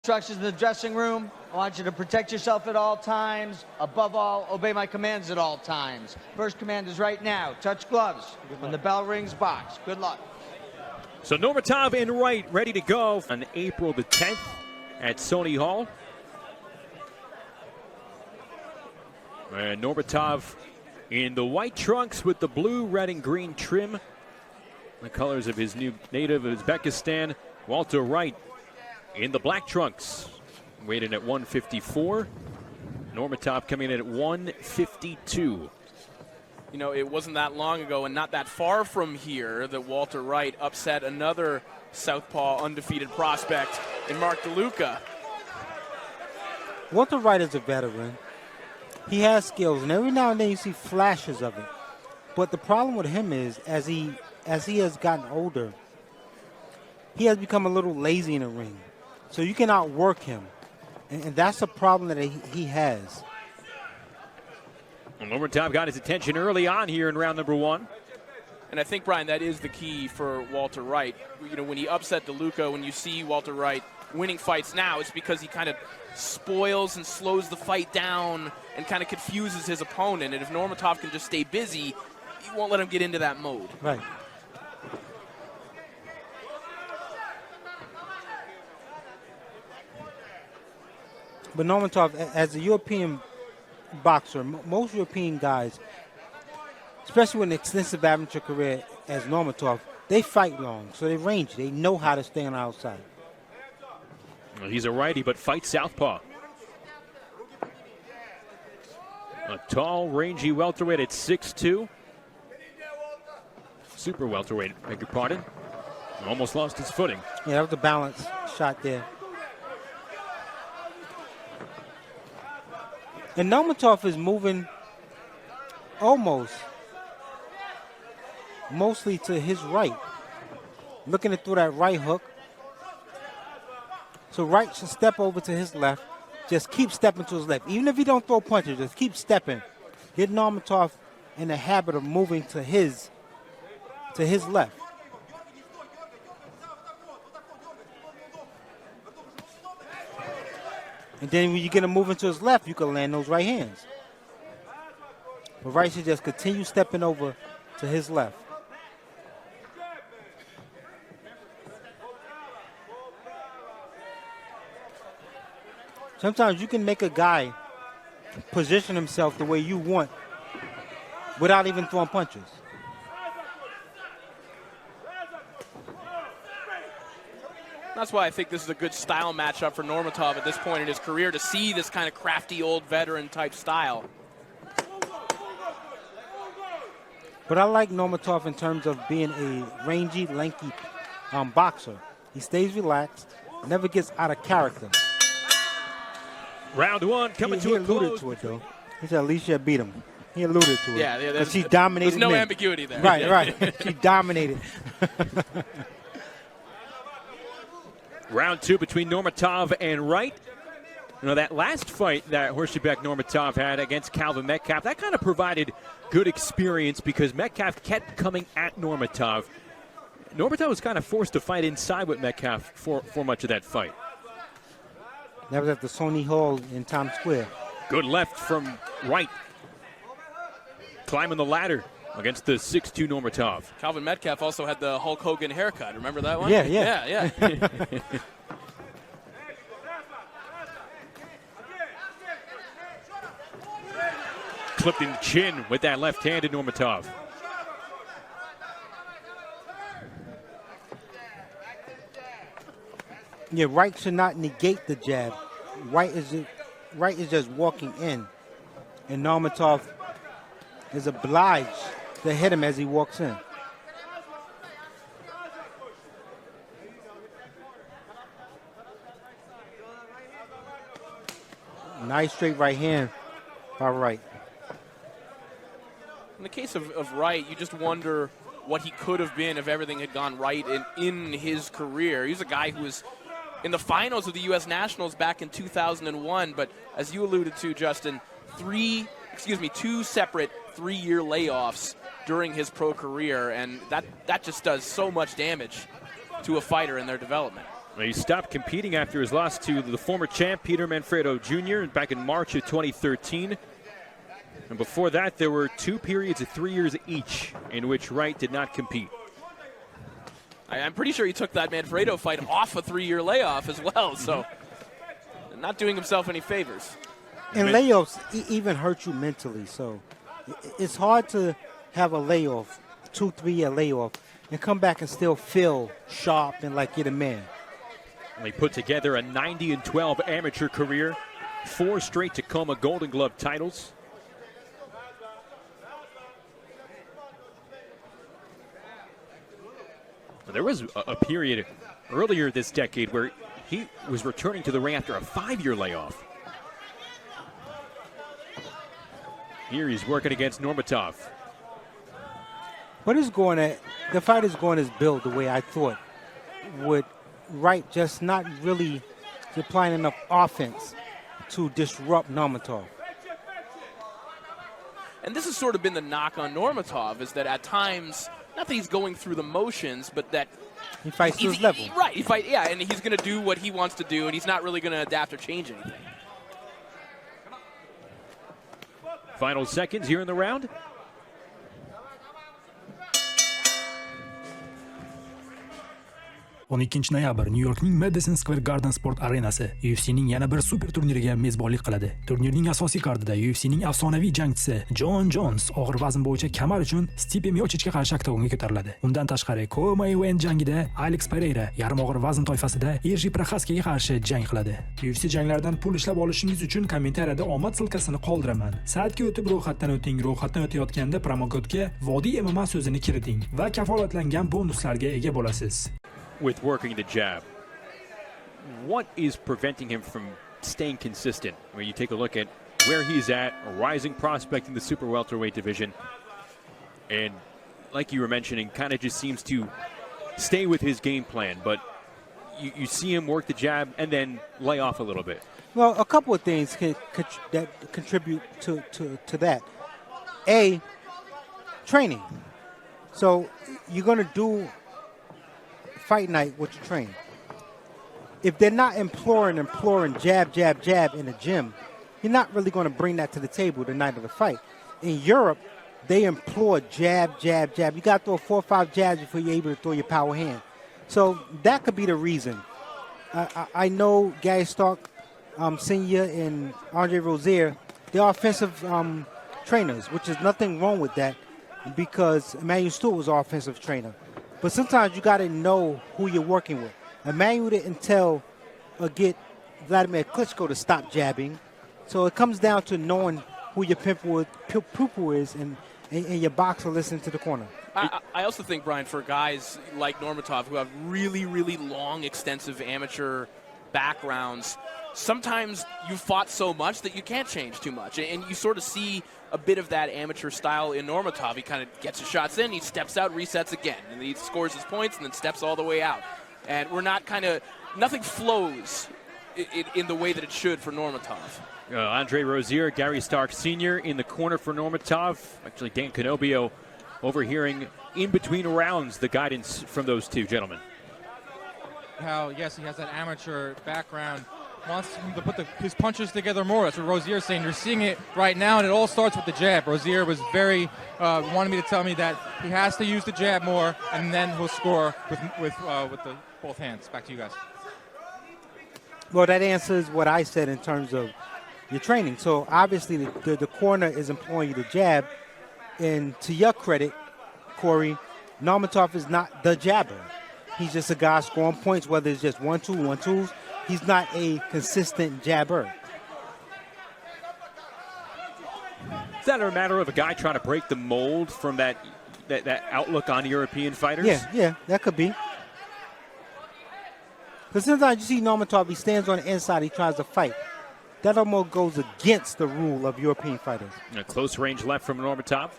Instructions in the dressing room. I want you to protect yourself at all times. Above all, obey my commands at all times. First command is right now. Touch gloves. When the bell rings, box. Good luck. So Nurmatov and Wright ready to go on April the 10th at Sony Hall. And Nurmatov in the white trunks with the blue, red, and green trim. The colors of his new native of Uzbekistan. Walter Wright in the black trunks. Weighed in at 154. Nurmatov coming in at 152. You know, it wasn't that long ago and not that far from here that Walter Wright upset another southpaw undefeated prospect in Mark DeLuca. Walter Wright is a veteran. He has skills, and every now and then you see flashes of it. But the problem with him is, as he has gotten older, he has become a little lazy in the ring. So you can outwork him, and that's a problem that he has. And Nurmatov got his attention early on here in round number 1. And I think, Brian, that is the key for Walter Wright. You know, when he upset DeLuca, when you see Walter Wright winning fights now, it's because he kind of spoils and slows the fight down and kind of confuses his opponent. And if Nurmatov can just stay busy, he won't let him get into that mode. Right. But Nurmatov, as a European boxer, most European guys, especially with an extensive amateur career as Nurmatov, they fight long, so they range. They know how to stay on the outside. Well, he's a righty, but fights southpaw. A tall, rangy welterweight at 6'2". Super welterweight, beg your pardon. Almost lost his footing. Yeah, that was a balance shot there. And Nurmatov is moving mostly to his right. Looking to throw that right hook. So Wright should step over to his left. Just keep stepping to his left. Even if he don't throw punches, just keep stepping. Get Nurmatov in the habit of moving to his left. And then when you get him moving to his left, you can land those right hands. But Wright should just continue stepping over to his left. Sometimes you can make a guy position himself the way you want without even throwing punches. That's why I think this is a good style matchup for Nurmatov at this point in his career, to see this kind of crafty old veteran type style. But I like Nurmatov in terms of being a rangy, lanky boxer. He stays relaxed, never gets out of character. Round 1 coming to a close. He alluded to it, though. He said Alicia beat him. He alluded to it. Yeah, because she dominated. There's no men. ambiguity there. Right, yeah. right. She dominated. Round 2 between Nurmatov and Wright. You know, that last fight that Horsebek Nurmatov had against Calvin Metcalf, that kind of provided good experience because Metcalf kept coming at Nurmatov. Nurmatov was kind of forced to fight inside with Metcalf for much of that fight. That was at the Sony Hall in Times Square. Good left from Wright. Climbing the ladder against the 6'2" Nurmatov. Calvin Metcalf also had the Hulk Hogan haircut. Remember that one? Yeah. Yeah. Clipped in the chin with that left-handed Nurmatov. Yeah, Wright should not negate the jab. Wright is just walking in, and Nurmatov is obliged to hit him as he walks in. Nice straight right hand by Wright. In the case of Wright, you just wonder what he could have been if everything had gone right in his career. He's a guy who was in the finals of the U.S. Nationals back in 2001, but as you alluded to, Justin, two separate 3-year layoffs during his pro career, and that just does so much damage to a fighter in their development. He stopped competing after his loss to the former champ Peter Manfredo Jr. back in March of 2013. And before that, there were 2 periods of 3 years each in which Wright did not compete. I'm pretty sure he took that Manfredo fight off a 3-year layoff as well, so not doing himself any favors. And layoffs even hurt you mentally, so it's hard to have a layoff, 2-3 year layoff, and come back and still feel sharp and like you're the man. He put together a 90-12 amateur career, 4 straight Tacoma Golden Glove titles. There was a period earlier this decade where he was returning to the ring after a 5-year layoff. Here he's working against Normatov. What is going at, the fight is going as built the way I thought, with Wright just not really applying enough offense to disrupt Normatov. And this has sort of been the knock on Normatov, is that at times, not that he's going through the motions, but that he fights to his level. Right, and he's going to do what he wants to do, and he's not really going to adapt or change anything. Final seconds here in the round. Noyabr Nyu-Yorkning Madison Square Garden sport arenasi UFC'ning yana bir super turniriga mezbonlik qiladi. Turnirning asosiy kardida UFC'ning afsonaviy jangchisi Jon Jones og'ir vazn bo'yicha kamar uchun Stipe Miocichga qarshi oktagonga ko'tariladi. Undan tashqari co-main jangida Alex Pereira yarim og'ir vazn toifasida Erji Proxaskaga qarshi jang qiladi. UFC janglaridan pul ishlab olishingiz uchun kommentariyada omad silkasini qoldiraman. Saytga o'tib ro'yxatdan o'ting. Ro'yxatdan o'tayotganda promokodga Vodiy MMA so'zini kiriting va kafolatlangan bonuslarga ega bo'lasiz. With working the jab, what is preventing him from staying consistent? When you take a look at where he's at, a rising prospect in the super welterweight division, and like you were mentioning, kind of just seems to stay with his game plan, but you see him work the jab and then lay off a little bit. Well, a couple of things that contribute to that. A, training. So you're going to do fight night what you train. If they're not imploring jab in the gym, you're not really going to bring that to the table the night of the fight. In Europe, they implore jab. You got to throw 4 or 5 jabs before you're able to throw your power hand. So that could be the reason. I know Gary Stark Sr. and Andre Rozier, they're offensive trainers, which is nothing wrong with that, because Emmanuel Stewart was an offensive trainer. But sometimes you got to know who you're working with. Emmanuel didn't get Vladimir Klitschko to stop jabbing. So it comes down to knowing who your pupil is and your boxer listening to the corner. I also think, Brian, for guys like Normatov who have really, really long, extensive amateur backgrounds, sometimes you fought so much that you can't change too much. And you sort of see a bit of that amateur style in Normatov. He kind of gets his shots in, he steps out, resets again, and he scores his points and then steps all the way out. And we're not nothing flows in the way that it should for Normatov. Andre Rozier, Gary Stark Sr. in the corner for Normatov. Actually, Dan Canobio overhearing in between rounds the guidance from those two gentlemen. How, yes, he has that amateur background. Wants him to put his punches together more. That's what Rozier's saying. You're seeing it right now, and it all starts with the jab. Rozier was wanted me to tell me that he has to use the jab more, and then he'll score with both hands. Back to you guys. Well, that answers what I said in terms of your training. So obviously the corner is employing you to jab, and to your credit, Corey, Normatov is not the jabber. He's just a guy scoring points, whether it's just 1-2, 1-2s. He's not a consistent jabber. Is that a matter of a guy trying to break the mold from that outlook on European fighters? Yeah, that could be. Because sometimes you see Normatov, he stands on the inside, he tries to fight. That almost goes against the rule of European fighters. A close range left from Normatov.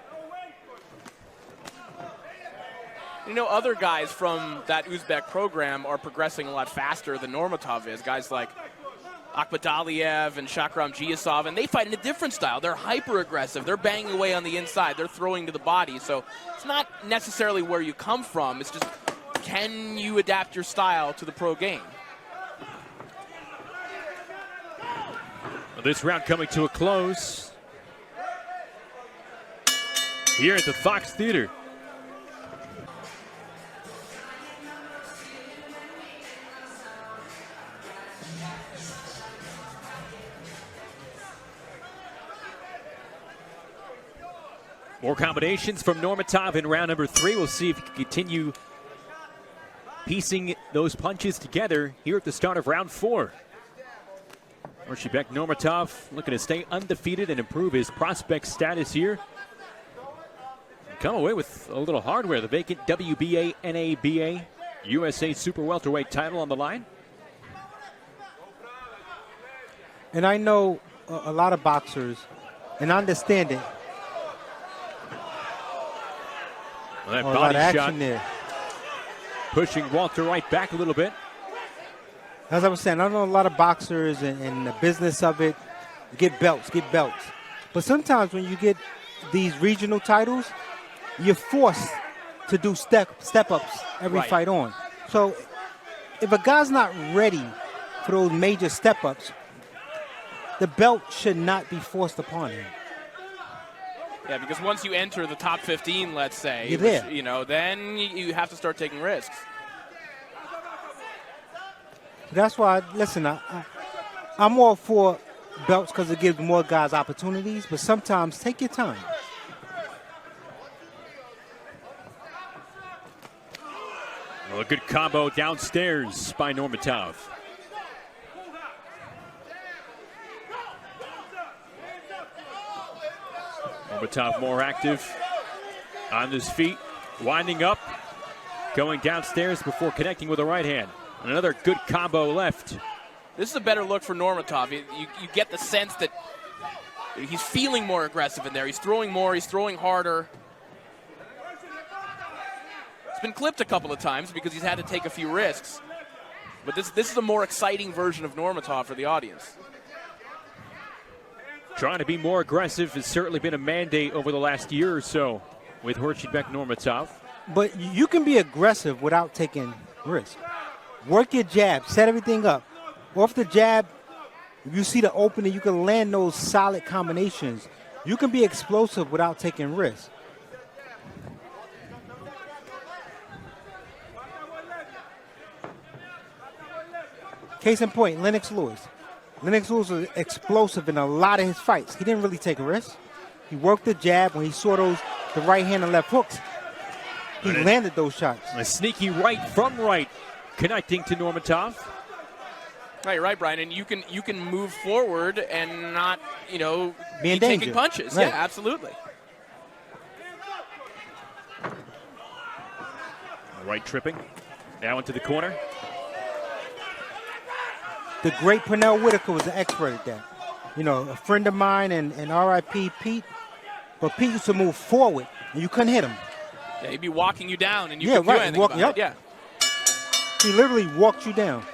You know, other guys from that Uzbek program are progressing a lot faster than Normatov is. Guys like Akhmadaliev and Shakram Giasov, and they fight in a different style. They're hyper-aggressive. They're banging away on the inside. They're throwing to the body. So it's not necessarily where you come from. It's just, can you adapt your style to the pro game? This round coming to a close here at the Fox Theater. More combinations from Normatov in round number 3. We'll see if he can continue piecing those punches together here at the start of round 4. Urshibek Normatov looking to stay undefeated and improve his prospect status here. Come away with a little hardware. The vacant WBA, NABA, USA Super Welterweight title on the line. And I know a lot of boxers, and I understand it. Well, that a body lot of action shot there. Pushing Walter Wright back a little bit. As I was saying, I know a lot of boxers and the business of it, get belts. But sometimes when you get these regional titles, you're forced to do step-ups every Right. fight on. So if a guy's not ready for those major step-ups, the belt should not be forced upon him. Yeah, because once you enter the top 15, let's say, You're there. you know, then you have to start taking risks. That's why, listen, I'm all for belts because it gives more guys opportunities, but sometimes take your time. Well, a good combo downstairs by Normatov. Normatov more active on his feet, winding up, going downstairs before connecting with the right hand. Another good combo left. This is a better look for Normatov. You get the sense that he's feeling more aggressive in there. He's throwing more. He's throwing harder. It's been clipped a couple of times because he's had to take a few risks. But this is a more exciting version of Normatov for the audience. Trying to be more aggressive has certainly been a mandate over the last year or so with Urshibek Normatov. But you can be aggressive without taking risks. Work your jab, set everything up. Off the jab, if you see the opening, you can land those solid combinations. You can be explosive without taking risks. Case in point, Lennox Lewis. Lennox Lewis was explosive in a lot of his fights. He didn't really take a risk. He worked the jab. When he saw the right hand and left hooks, he landed those shots. A sneaky right from right, connecting to Normatov. Right, right, Brian. And you can move forward and not, you know, Be in taking danger. punches. Right. Yeah, absolutely. Right tripping. Now into the corner. The great Pernell Whitaker was an expert at that. You know, a friend of mine and R.I.P. Pete. But Pete used to move forward, and you couldn't hit him. Yeah, he'd be walking you down, and you Yeah, couldn't do right. anything Walk- about yep. it. Yeah. He literally walked you down.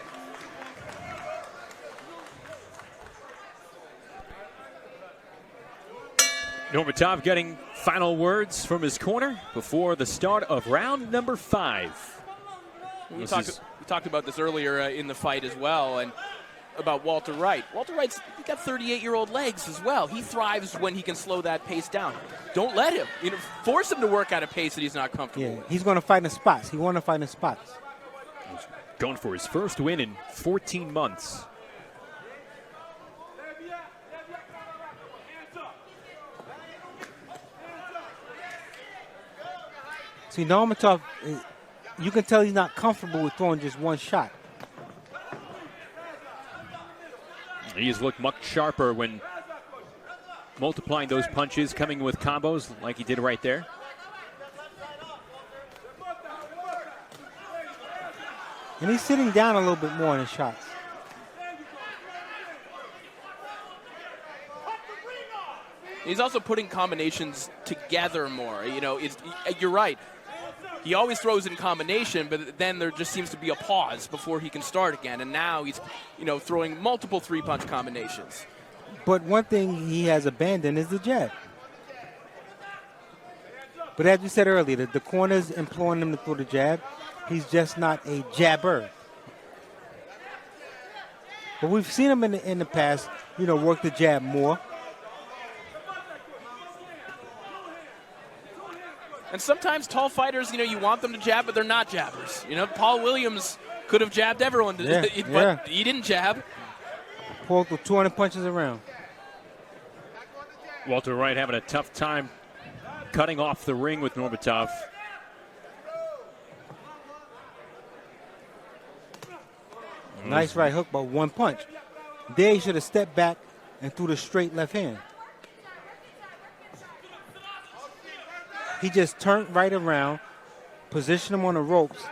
Normatov getting final words from his corner before the start of round number 5. We talked about this earlier in the fight as well, and about Walter Wright. Walter Wright's got 38-year-old legs as well. He thrives when he can slow that pace down. Don't let him. You know, force him to work at a pace that he's not comfortable Yeah, with. he's going to fight in spots. He want to fight in spots. Going for his first win in 14 months. See, Normatov, you can tell he's not comfortable with throwing just one shot. He has looked much sharper when multiplying those punches, coming with combos like he did right there. And he's sitting down a little bit more in his shots. He's also putting combinations together more. You know, you're right. He always throws in combination, but then there just seems to be a pause before he can start again. And now he's, you know, throwing multiple three-punch combinations. But one thing he has abandoned is the jab. But as you said earlier, the corner's imploring him to throw the jab. He's just not a jabber. But we've seen him in the past, you know, work the jab more. And sometimes tall fighters, you know, you want them to jab, but they're not jabbers. You know, Paul Williams could have jabbed everyone, but he didn't jab. Pulled the 200 punches around. Walter Wright having a tough time cutting off the ring with Nurmatov. Nice right hook, but one punch. There he should have stepped back and threw the straight left hand. He just turned right around, positioned him on the ropes,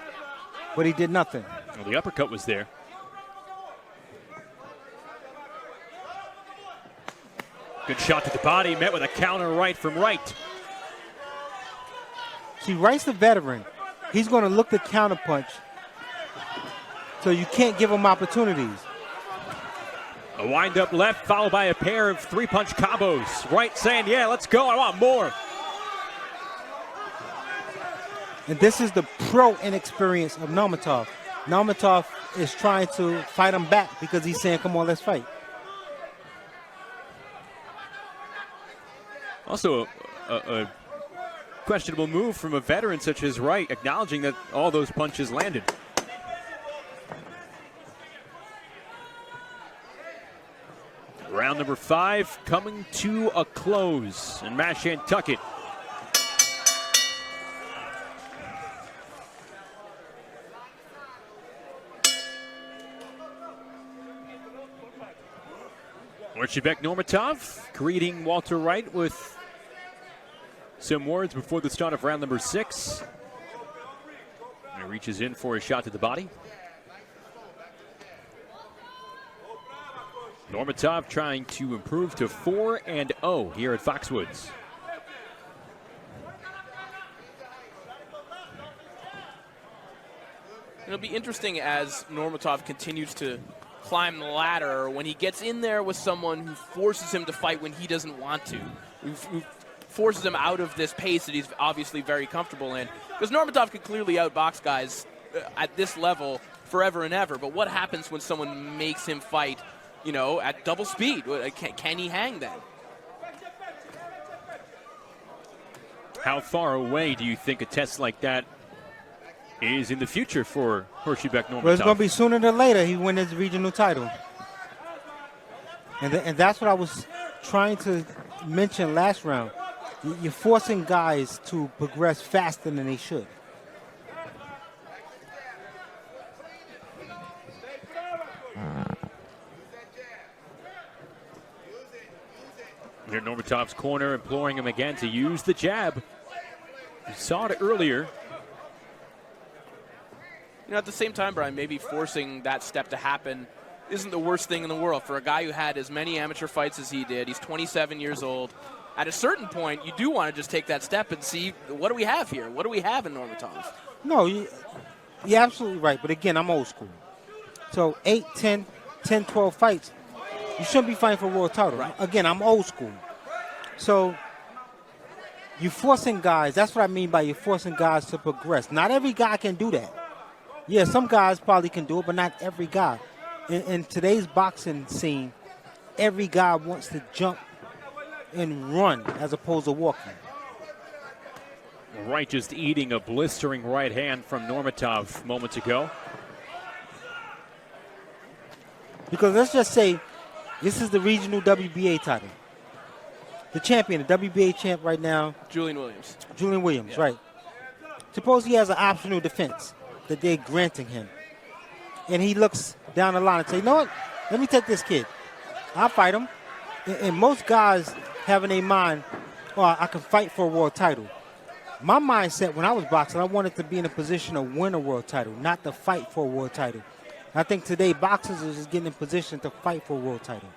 but he did nothing. Well, the uppercut was there. Good shot to the body, met with a counter right from Wright. See, Wright's the veteran. He's going to look to counterpunch, so you can't give him opportunities. A wind-up left followed by a pair of three-punch combos. Wright saying, yeah, let's go, I want more. And this is the pro inexperience of Nurmatov. Nurmatov is trying to fight him back because he's saying, come on, let's fight. Also, a questionable move from a veteran such as Wright, acknowledging that all those punches landed. Round number 5 coming to a close, and Mash Nantucket Archibek Nurmatov greeting Walter Wright with some words before the start of round number 6. He reaches in for a shot to the body. Nurmatov trying to improve to 4-0 here at Foxwoods. It'll be interesting as Nurmatov continues to climb the ladder when he gets in there with someone who forces him to fight when he doesn't want to, who forces him out of this pace that he's obviously very comfortable in. Because Nurmatov could clearly outbox guys at this level forever and ever, but what happens when someone makes him fight, you know, at double speed? Can he hang then? How far away do you think a test like that is in the future for Archibek Nurmatov? Well, it's going to be sooner than later he wins his regional title. And that's what I was trying to mention last round. You're forcing guys to progress faster than they should. Here Nurmatov's corner imploring him again to use the jab. You saw it earlier. You know, at the same time, Brian, maybe forcing that step to happen isn't the worst thing in the world for a guy who had as many amateur fights as he did. He's 27 years old. At a certain point, you do want to just take that step and see, what do we have here? What do we have in Nurmatov? No, you're absolutely right. But again, I'm old school. So 8, 10, 12 fights, you shouldn't be fighting for a world title. Right. Again, I'm old school. So you're forcing guys. That's what I mean by you're forcing guys to progress. Not every guy can do that. Yeah, some guys probably can do it, but not every guy. In today's boxing scene, every guy wants to jump and run as opposed to walking. Wright just eating a blistering right hand from Nurmatov moments ago. Because let's just say this is the regional WBA title. The champion, the WBA champ right now. Julian Williams. Julian Williams, Yeah. right. Suppose he has an optional defense that they're granting him. And he looks down the line and say, you know what? Let me take this kid. I'll fight him. And most guys have in their mind, oh, I can fight for a world title. My mindset when I was boxing, I wanted to be in a position to win a world title, not to fight for a world title. I think today boxers are just getting in position to fight for a world title.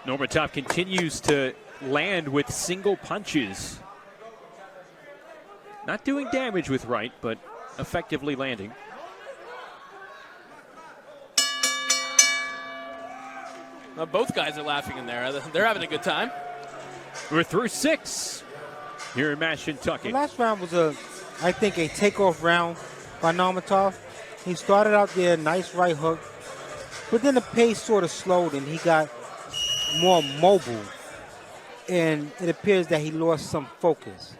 Nurmatov continues to land with single punches. Not doing damage with Wright, but effectively landing. Well, both guys are laughing in there. They're having a good time. We're through 6 here in Mash Nantucket. The last round was, I think, a takeoff round by Nurmatov. He started out there, nice right hook, But then the pace sort of slowed and he got more mobile. And it appears that he lost some focus.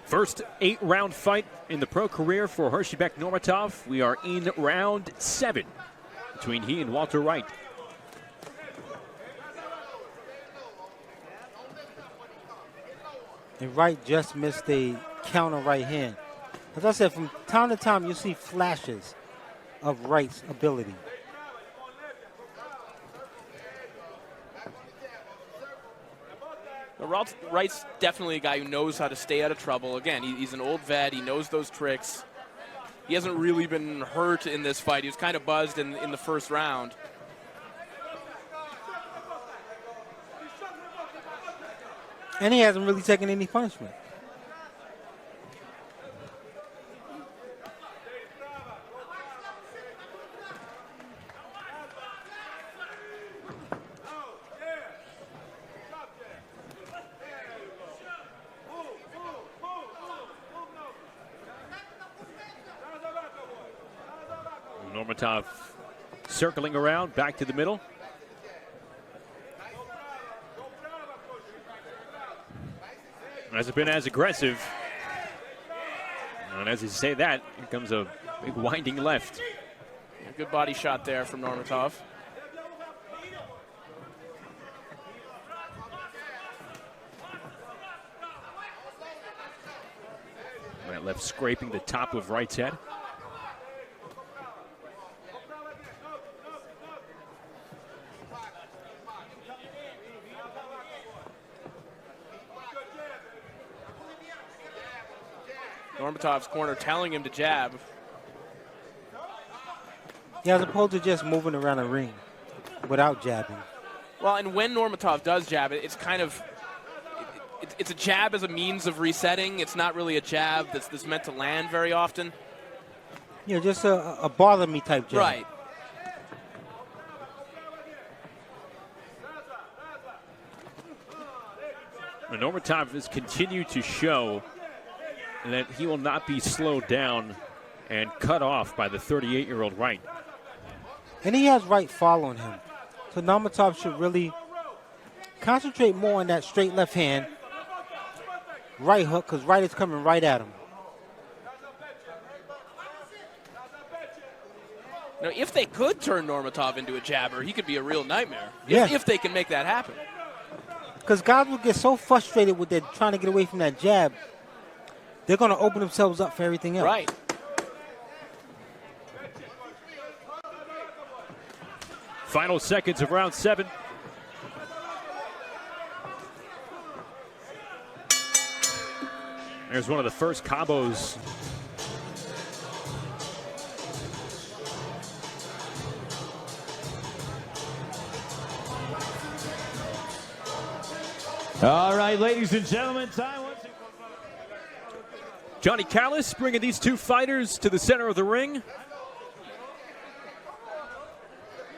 First 8-round fight in the pro career for Hersheybeck Normatov. We are in round 7 between he and Walter Wright. And Wright just missed a counter right hand. As I said, from time to time, you see flashes of Wright's ability. Wright's definitely a guy who knows how to stay out of trouble. Again, he's an old vet. He knows those tricks. He hasn't really been hurt in this fight. He was kind of buzzed in the first round. And he hasn't really taken any punishment. Normatov circling around, back to the middle. Hasn't been as aggressive. And as you say that, here comes a big winding left. A good body shot there from Normatov. That left scraping the top of Wright's head. Normatov's corner telling him to jab. Yeah, as opposed to just moving around the ring without jabbing. Well, and when Normatov does jab, it's kind of, it's a jab as a means of resetting. It's not really a jab that's meant to land very often. Yeah, just a bother me type jab. Right. And Normatov has continued to show that he will not be slowed down and cut off by the 38-year-old Wright. And he has Wright following him. So Normatov should really concentrate more on that straight left hand, right hook, because Wright is coming right at him. Now, if they could turn Normatov into a jabber, he could be a real nightmare. Yeah. If they can make that happen. Because guys will get so frustrated with their trying to get away from that jab, they're going to open themselves up for everything else. Right. Final seconds of round 7. There's one of the first combos. All right, ladies and gentlemen, time once again. Johnny Callis bringing these two fighters to the center of the ring.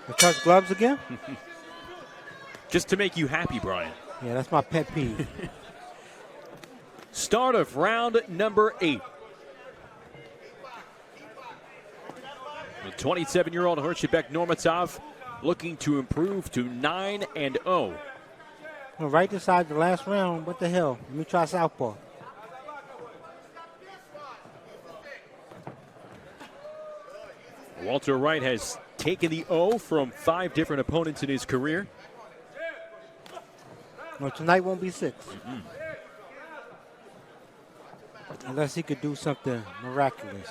You touch gloves again? Just to make you happy, Brian. Yeah, that's my pet peeve. Start of round number 8. The 27-year-old Hersheybeck Normatov looking to improve to 9-0. Well, Wright decided the last round, what the hell? Let me try southpaw. Walter Wright has taken the O from 5 different opponents in his career. Well, tonight won't be 6. Unless he could do something miraculous.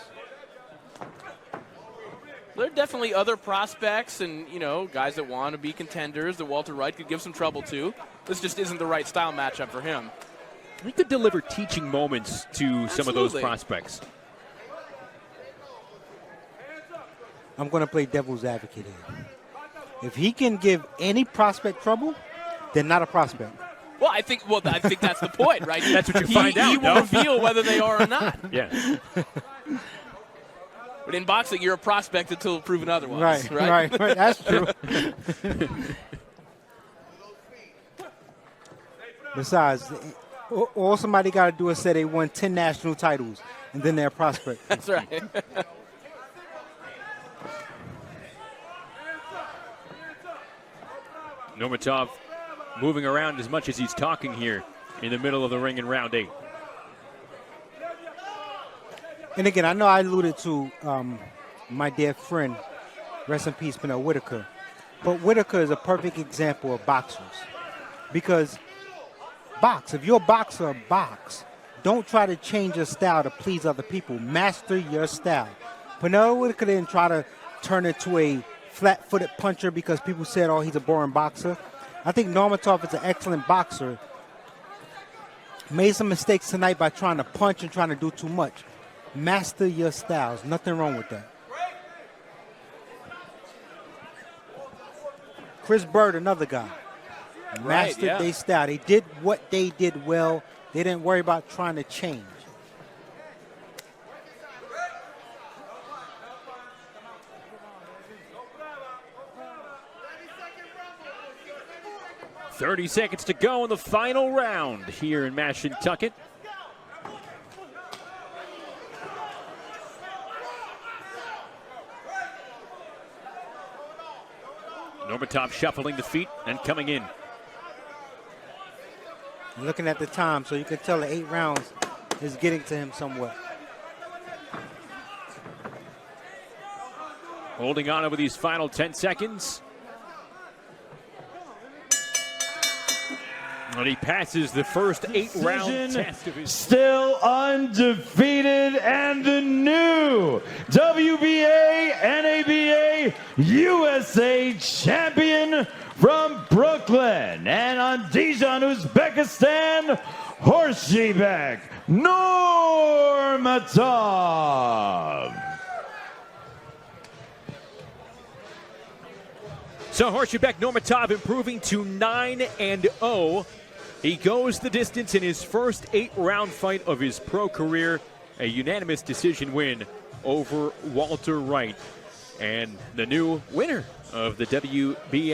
There are definitely other prospects and, you know, guys that want to be contenders that Walter Wright could give some trouble to. This just isn't the right style matchup for him. He could deliver teaching moments to some of those prospects. I'm going to play devil's advocate here. If he can give any prospect trouble, they're not a prospect. Well, I think that's the point, right? That's what you find out. He will reveal whether they are or not. Yeah. But in boxing, you're a prospect until proven otherwise. Right. That's true. Besides, all somebody got to do is say they won 10 national titles, and then they're a prospect. That's right. Nurmatov moving around as much as he's talking here in the middle of the ring in round 8. And again, I know I alluded to my dear friend, rest in peace, Pernell Whitaker. But Whitaker is a perfect example of boxers. Because box, if you're a boxer, box. Don't try to change your style to please other people. Master your style. Pernell Whitaker didn't try to turn into a flat-footed puncher because people said, oh, he's a boring boxer. I think Nurmatov is an excellent boxer. Made some mistakes tonight by trying to punch and trying to do too much. Master your styles. Nothing wrong with that. Chris Bird, another guy. Mastered their style. They did what they did well. They didn't worry about trying to change. "30 seconds to go in the final round here in Mashantucket. Nurmatov shuffling the feet and coming in. Looking at the time, so you can tell the 8 rounds is getting to him somewhat. Holding on over these final 10 seconds. And he passes the first 8-round test of his... Still undefeated, and the new WBA, NABA, USA champion from Brooklyn and on Dijon, Uzbekistan, Horsebek Nurmatov. So Horsebek Nurmatov improving to 9-0. He goes the distance in his first 8-round fight of his pro career. A unanimous decision win over Walter Wright. And the new winner of the WBA